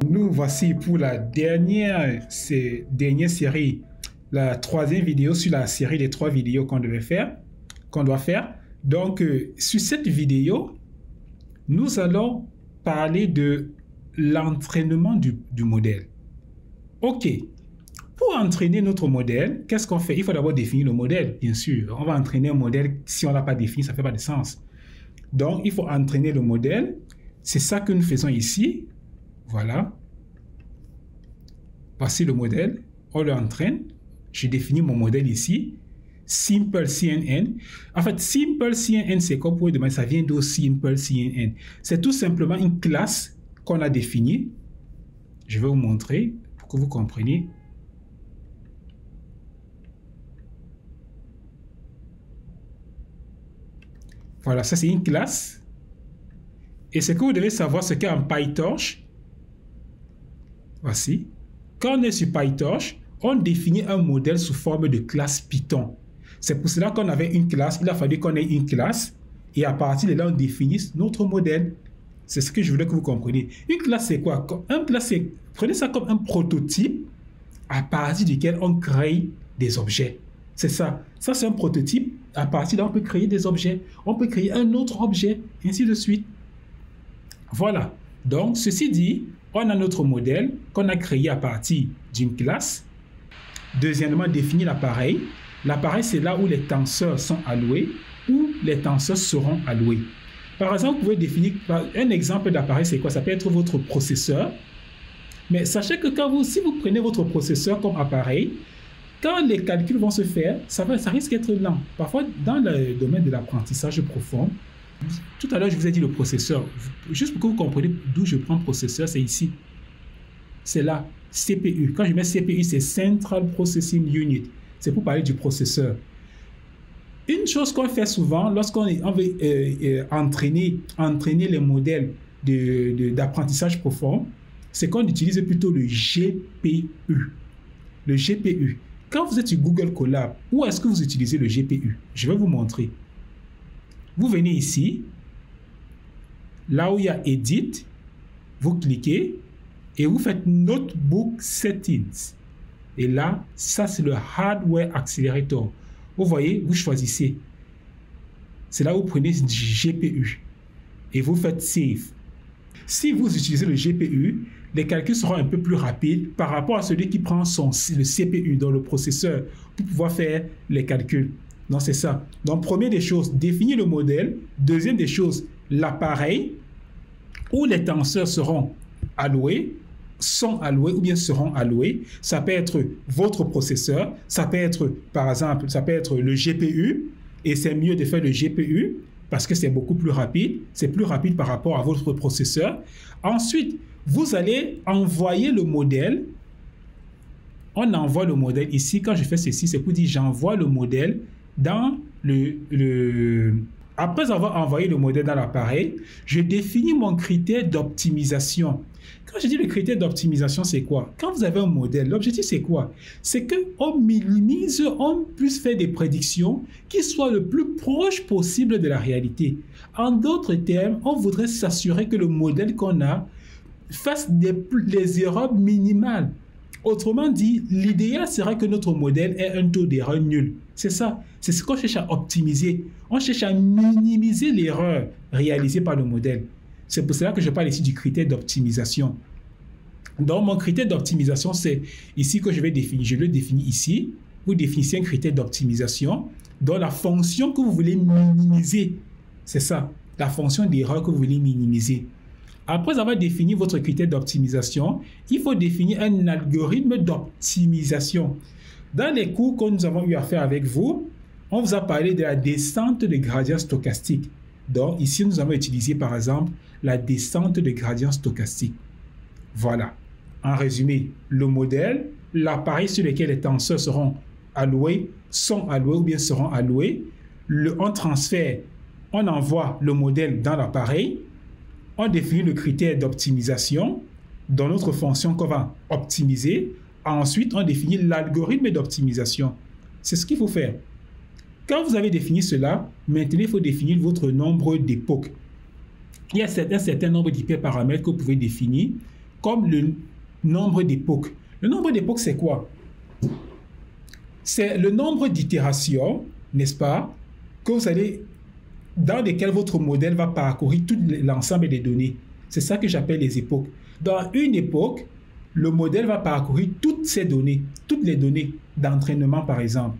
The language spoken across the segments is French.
Nous voici pour la dernière série, la troisième vidéo sur la série des 3 vidéos qu'on doit faire. Donc, sur cette vidéo, nous allons parler de l'entraînement du modèle. Ok, pour entraîner notre modèle, qu'est-ce qu'on fait? Il faut d'abord définir le modèle, bien sûr. On va entraîner un modèle, si on ne l'a pas défini, ça ne fait pas de sens. Donc, il faut entraîner le modèle. C'est ça que nous faisons ici. Voilà. Voici le modèle. On le entraîne. Je définis mon modèle ici. Simple CNN. En fait, Simple CNN, c'est quoi pour demander? Ça vient d'où Simple CNN? C'est tout simplement une classe qu'on a définie. Je vais vous montrer pour que vous compreniez. Voilà, ça c'est une classe. Et ce que vous devez savoir, c'est qu'en PyTorch, voici, quand on est sur PyTorch, on définit un modèle sous forme de classe Python. C'est pour cela qu'on avait une classe, il a fallu qu'on ait une classe, et à partir de là, on définisse notre modèle. C'est ce que je voulais que vous compreniez. Une classe, c'est quoi? Une classe, c'est, prenez ça comme un prototype à partir duquel on crée des objets. C'est ça. Ça, c'est un prototype. À partir de là, on peut créer des objets. On peut créer un autre objet, ainsi de suite. Voilà. Donc, ceci dit, on a notre modèle qu'on a créé à partir d'une classe. Deuxièmement, définir l'appareil. L'appareil, c'est là où les tenseurs sont alloués, où les tenseurs seront alloués. Par exemple, vous pouvez définir un exemple d'appareil, c'est quoi? Ça peut être votre processeur. Mais sachez que si vous prenez votre processeur comme appareil, quand les calculs vont se faire, ça risque d'être lent. Parfois, dans le domaine de l'apprentissage profond, tout à l'heure, je vous ai dit le processeur. Juste pour que vous compreniez d'où je prends processeur, c'est ici. C'est là, CPU. Quand je mets CPU, c'est Central Processing Unit. C'est pour parler du processeur. Une chose qu'on fait souvent, lorsqu'on veut entraîner les modèles d'apprentissage profond, c'est qu'on utilise plutôt le GPU. Le GPU. Quand vous êtes sur Google Colab, où est-ce que vous utilisez le GPU? Je vais vous montrer. Vous venez ici, là où il y a Edit, vous cliquez et vous faites Notebook Settings. Et là, ça c'est le Hardware Accelerator. Vous voyez, vous choisissez. C'est là où vous prenez du GPU et vous faites Save. Si vous utilisez le GPU, les calculs seront un peu plus rapides par rapport à celui qui prend le CPU, dans le processeur, pour pouvoir faire les calculs. Donc, c'est ça. Donc, première des choses, définir le modèle. Deuxième des choses, l'appareil où les tenseurs seront alloués, sont alloués ou bien seront alloués. Ça peut être votre processeur. Ça peut être, par exemple, ça peut être le GPU. Et c'est mieux de faire le GPU parce que c'est beaucoup plus rapide. C'est plus rapide par rapport à votre processeur. Ensuite, vous allez envoyer le modèle. On envoie le modèle ici. Quand je fais ceci, c'est pour dire j'envoie le modèle dans Après avoir envoyé le modèle dans l'appareil, je définis mon critère d'optimisation. Quand je dis le critère d'optimisation, c'est quoi? Quand vous avez un modèle, l'objectif c'est quoi? C'est qu'on minimise, on puisse faire des prédictions qui soient le plus proche possible de la réalité. En d'autres termes, on voudrait s'assurer que le modèle qu'on a fasse des erreurs minimales. Autrement dit, l'idéal serait que notre modèle ait un taux d'erreur nul. C'est ça. C'est ce qu'on cherche à optimiser. On cherche à minimiser l'erreur réalisée par le modèle. C'est pour cela que je parle ici du critère d'optimisation. Donc, mon critère d'optimisation, c'est ici que je vais définir. Je le définis ici. Vous définissez un critère d'optimisation dont la fonction que vous voulez minimiser. C'est ça. La fonction d'erreur que vous voulez minimiser. Après avoir défini votre critère d'optimisation, il faut définir un algorithme d'optimisation. Dans les cours que nous avons eu à faire avec vous, on vous a parlé de la descente de gradient stochastique. Donc ici, nous avons utilisé par exemple la descente de gradient stochastique. Voilà. En résumé, le modèle, l'appareil sur lequel les tenseurs seront alloués, ou bien seront alloués. On transfère, on envoie le modèle dans l'appareil. On définit le critère d'optimisation dans notre fonction qu'on va optimiser. Ensuite, on définit l'algorithme d'optimisation. C'est ce qu'il faut faire. Quand vous avez défini cela, maintenant, il faut définir votre nombre d'époques. Il y a un certain nombre d'hyperparamètres que vous pouvez définir comme le nombre d'époques. Le nombre d'époques, c'est quoi? C'est le nombre d'itérations, n'est-ce pas, que vous allez, dans lesquelles votre modèle va parcourir tout l'ensemble des données. C'est ça que j'appelle les époques. Dans une époque, le modèle va parcourir toutes ces données, toutes les données d'entraînement, par exemple.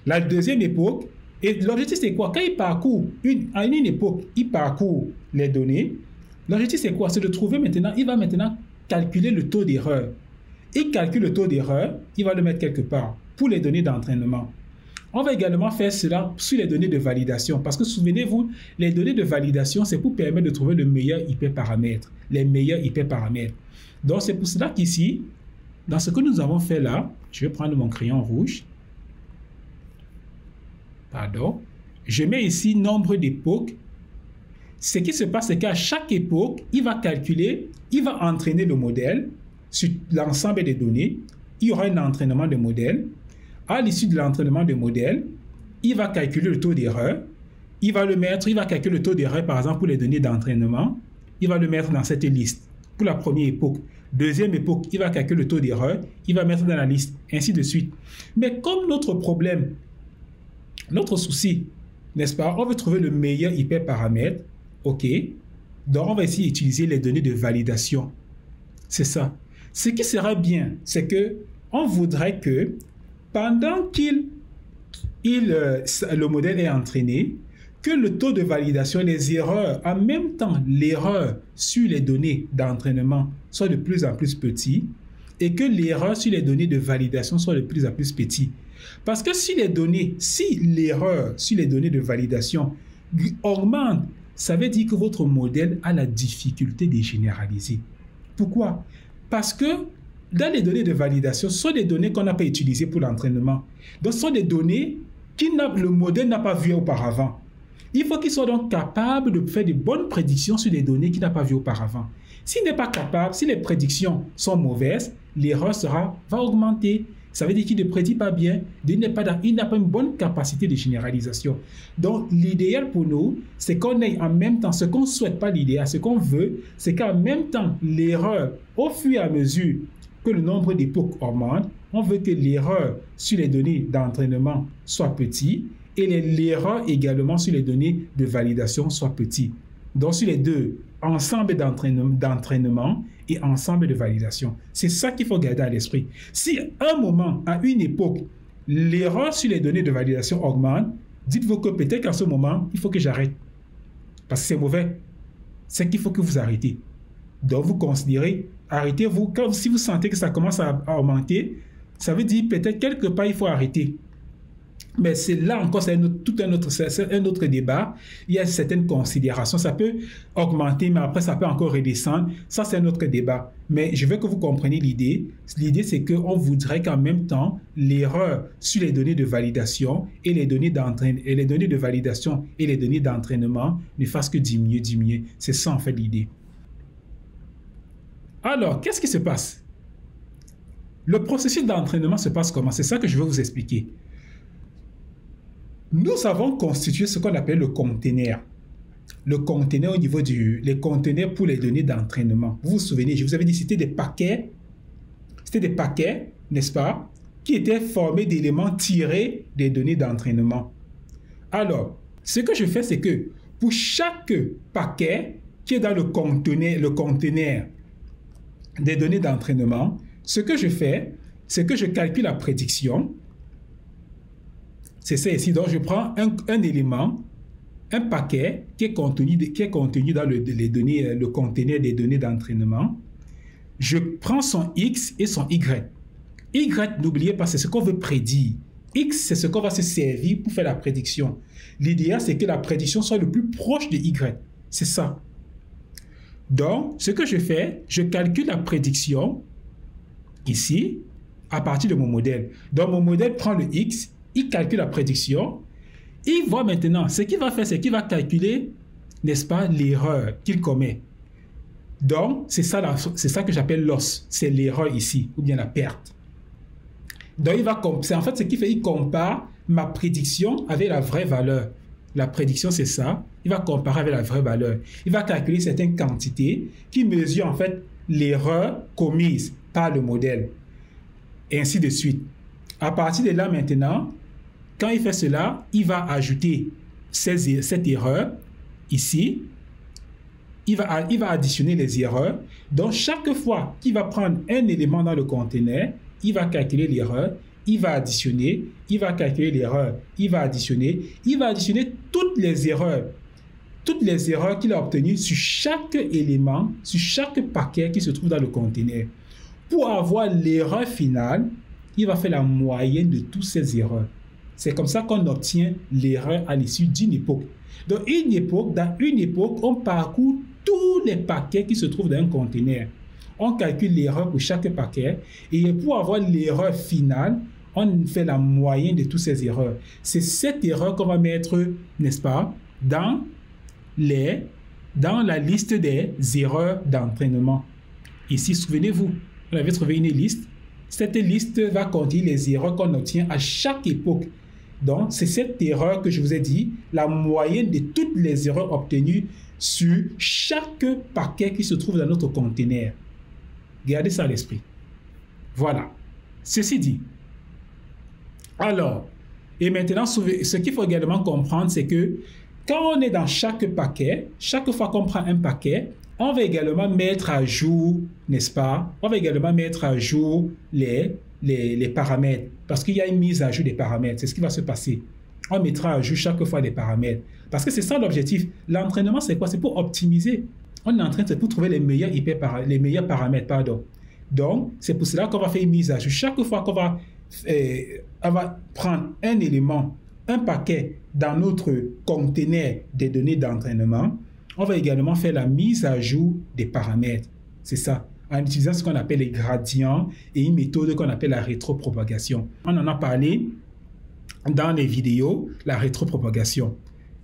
La deuxième époque, et l'objectif c'est quoi? Quand il parcourt, à une époque, il parcourt les données, l'objectif c'est quoi? C'est de trouver maintenant, il va maintenant calculer le taux d'erreur. Il calcule le taux d'erreur, il va le mettre quelque part pour les données d'entraînement. On va également faire cela sur les données de validation, parce que souvenez-vous, les données de validation, c'est pour permettre de trouver le meilleur hyperparamètre, les meilleurs hyperparamètres. Donc c'est pour cela qu'ici, dans ce que nous avons fait là, je vais prendre mon crayon rouge. Pardon. Je mets ici nombre d'époques. Ce qui se passe, c'est qu'à chaque époque, il va calculer, il va entraîner le modèle sur l'ensemble des données. Il y aura un entraînement de modèle. À l'issue de l'entraînement de modèle, il va calculer le taux d'erreur. Il va calculer le taux d'erreur, par exemple, pour les données d'entraînement. Il va le mettre dans cette liste pour la première époque. Deuxième époque, il va calculer le taux d'erreur. Il va mettre dans la liste, ainsi de suite. Mais comme notre problème, notre souci, n'est-ce pas, on veut trouver le meilleur hyperparamètre, ok, donc on va essayer d'utiliser les données de validation. C'est ça. Ce qui sera bien, c'est que on voudrait que pendant le modèle est entraîné, que le taux de validation, les erreurs, en même temps l'erreur sur les données d'entraînement soit de plus en plus petit et que l'erreur sur les données de validation soit de plus en plus petit. Parce que si l'erreur sur les données de validation augmente, ça veut dire que votre modèle a la difficulté de généraliser. Pourquoi? Parce que dans les données de validation, ce sont des données qu'on n'a pas utilisées pour l'entraînement. Donc, ce sont des données que le modèle n'a pas vues auparavant. Il faut qu'il soit donc capable de faire de bonnes prédictions sur des données qu'il n'a pas vues auparavant. S'il n'est pas capable, si les prédictions sont mauvaises, l'erreur va augmenter. Ça veut dire qu'il ne prédit pas bien, il n'a pas une bonne capacité de généralisation. Donc, l'idéal pour nous, c'est qu'on ait en même temps, ce qu'on ne souhaite pas l'idéal, ce qu'on veut, c'est qu'en même temps, l'erreur, au fur et à mesure que le nombre d'époques augmente, on veut que l'erreur sur les données d'entraînement soit petite et l'erreur également sur les données de validation soit petite. Donc, sur les deux, ensemble d'entraînement et ensemble de validation. C'est ça qu'il faut garder à l'esprit. Si à un moment, à une époque, l'erreur sur les données de validation augmente, dites-vous que peut-être qu'à ce moment, il faut que j'arrête. Parce que c'est mauvais. C'est qu'il faut que vous arrêtez. Donc, vous considérez, arrêtez-vous. Si vous sentez que ça commence à augmenter, ça veut dire peut-être quelque part, il faut arrêter. Mais c'est là encore, c'est un autre débat. Il y a certaines considérations. Ça peut augmenter, mais après, ça peut encore redescendre. Ça, c'est un autre débat. Mais je veux que vous compreniez l'idée. L'idée, c'est qu'on voudrait qu'en même temps, l'erreur sur les données de validation et les données de validation et les données d'entraînement ne fassent que diminuer. C'est ça, en fait, l'idée. Alors, qu'est-ce qui se passe? Le processus d'entraînement se passe comment? C'est ça que je veux vous expliquer. Nous avons constitué ce qu'on appelle le conteneur. Le conteneur au niveau les conteneurs pour les données d'entraînement. Vous vous souvenez, je vous avais dit, c'était des paquets, n'est-ce pas, qui étaient formés d'éléments tirés des données d'entraînement. Alors, ce que je fais, c'est que pour chaque paquet qui est dans le conteneur des données d'entraînement, ce que je fais, c'est que je calcule la prédiction. C'est ça ici. Donc, je prends un élément, un paquet qui est contenu dans le conteneur des données d'entraînement. Je prends son X et son Y. Y, n'oubliez pas, c'est ce qu'on veut prédire. X, c'est ce qu'on va se servir pour faire la prédiction. L'idéal, c'est que la prédiction soit le plus proche de Y. C'est ça. Donc, ce que je fais, je calcule la prédiction ici à partir de mon modèle. Donc, mon modèle prend le X, il calcule la prédiction. Il voit maintenant, ce qu'il va faire, c'est qu'il va calculer, n'est-ce pas, l'erreur qu'il commet. Donc, c'est ça que j'appelle loss. C'est l'erreur ici, ou bien la perte. Donc, c'est en fait ce qu'il fait, il compare ma prédiction avec la vraie valeur. La prédiction, c'est ça. Il va comparer avec la vraie valeur. Il va calculer certaines quantités qui mesurent en fait l'erreur commise par le modèle. Et ainsi de suite. À partir de là maintenant, quand il fait cela, il va ajouter cette erreur ici. Il va additionner les erreurs. Donc, chaque fois qu'il va prendre un élément dans le conteneur, il va calculer l'erreur, il va additionner, il va calculer l'erreur, il va additionner toutes les erreurs qu'il a obtenues sur chaque élément, sur chaque paquet qui se trouve dans le conteneur. Pour avoir l'erreur finale, il va faire la moyenne de toutes ces erreurs. C'est comme ça qu'on obtient l'erreur à l'issue d'une époque. Donc, dans une époque, on parcourt tous les paquets qui se trouvent dans un conteneur. On calcule l'erreur pour chaque paquet et pour avoir l'erreur finale, on fait la moyenne de toutes ces erreurs. C'est cette erreur qu'on va mettre, n'est-ce pas, dans la liste des erreurs d'entraînement. Ici, souvenez-vous, on avait trouvé une liste. Cette liste va contenir les erreurs qu'on obtient à chaque époque. Donc, c'est cette erreur que je vous ai dit, la moyenne de toutes les erreurs obtenues sur chaque paquet qui se trouve dans notre conteneur. Gardez ça à l'esprit. Voilà. Ceci dit. Alors, et maintenant, ce qu'il faut également comprendre, c'est que quand on est dans chaque paquet, chaque fois qu'on prend un paquet, on va également mettre à jour, n'est-ce pas? On va également mettre à jour les paramètres. Parce qu'il y a une mise à jour des paramètres. C'est ce qui va se passer. On mettra à jour chaque fois les paramètres. Parce que c'est ça l'objectif. L'entraînement, c'est quoi? C'est pour optimiser. On est en train de pour trouver les meilleurs paramètres. Pardon. Donc, c'est pour cela qu'on va faire une mise à jour. Chaque fois qu'on va prendre un élément, un paquet dans notre conteneur des données d'entraînement, on va également faire la mise à jour des paramètres. C'est ça, en utilisant ce qu'on appelle les gradients et une méthode qu'on appelle la rétropropagation. On en a parlé dans les vidéos, la rétropropagation.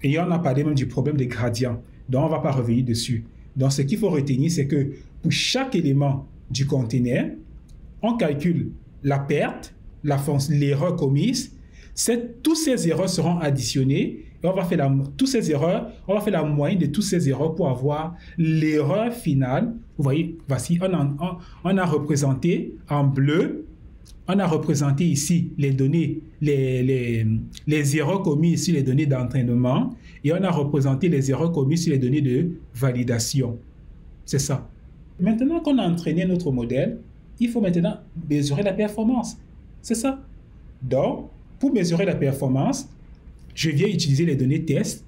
Et on a parlé même du problème des gradients. Donc, on ne va pas revenir dessus. Donc, ce qu'il faut retenir, c'est que pour chaque élément du conteneur, on calcule la perte, l'erreur commise. Toutes ces erreurs seront additionnées et on va faire la moyenne de toutes ces erreurs pour avoir l'erreur finale. Vous voyez, voici, on a représenté en bleu, on a représenté ici les données, les erreurs commises sur les données d'entraînement et on a représenté les erreurs commises sur les données de validation. C'est ça. Maintenant qu'on a entraîné notre modèle, il faut maintenant mesurer la performance. C'est ça. Donc, pour mesurer la performance, je viens utiliser les données test.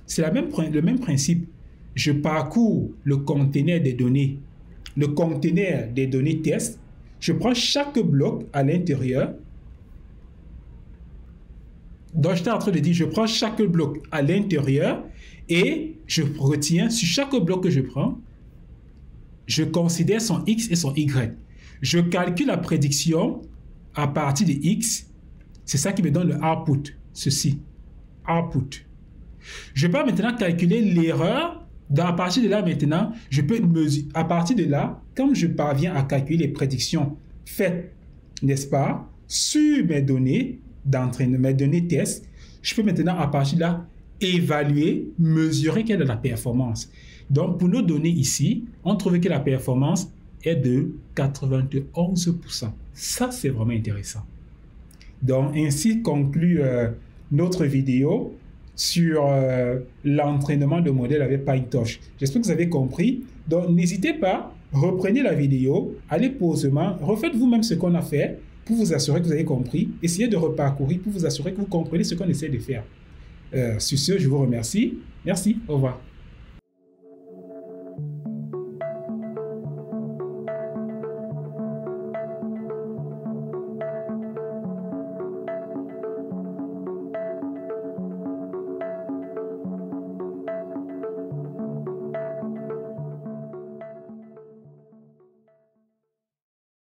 C'est le même principe. Je parcours le conteneur des données test. Je prends chaque bloc à l'intérieur. Donc, j'étais en train de dire, je prends chaque bloc à l'intérieur et je retiens sur chaque bloc que je prends, je considère son X et son Y. Je calcule la prédiction à partir de X. C'est ça qui me donne le output. Ceci. Output. Je peux maintenant calculer l'erreur. À partir de là, maintenant, je peux mesurer. À partir de là, comme je parviens à calculer les prédictions faites, n'est-ce pas, sur mes données d'entraînement, mes données test, je peux maintenant, à partir de là, évaluer, mesurer quelle est la performance. Donc, pour nos données ici, on trouve que la performance est de 91%. Ça, c'est vraiment intéressant. Donc, ainsi conclut notre vidéo sur l'entraînement de modèles avec PyTorch. J'espère que vous avez compris. Donc, n'hésitez pas, reprenez la vidéo, allez posément, refaites vous-même ce qu'on a fait pour vous assurer que vous avez compris. Essayez de reparcourir pour vous assurer que vous comprenez ce qu'on essaie de faire. Sur ce, je vous remercie. Merci, au revoir.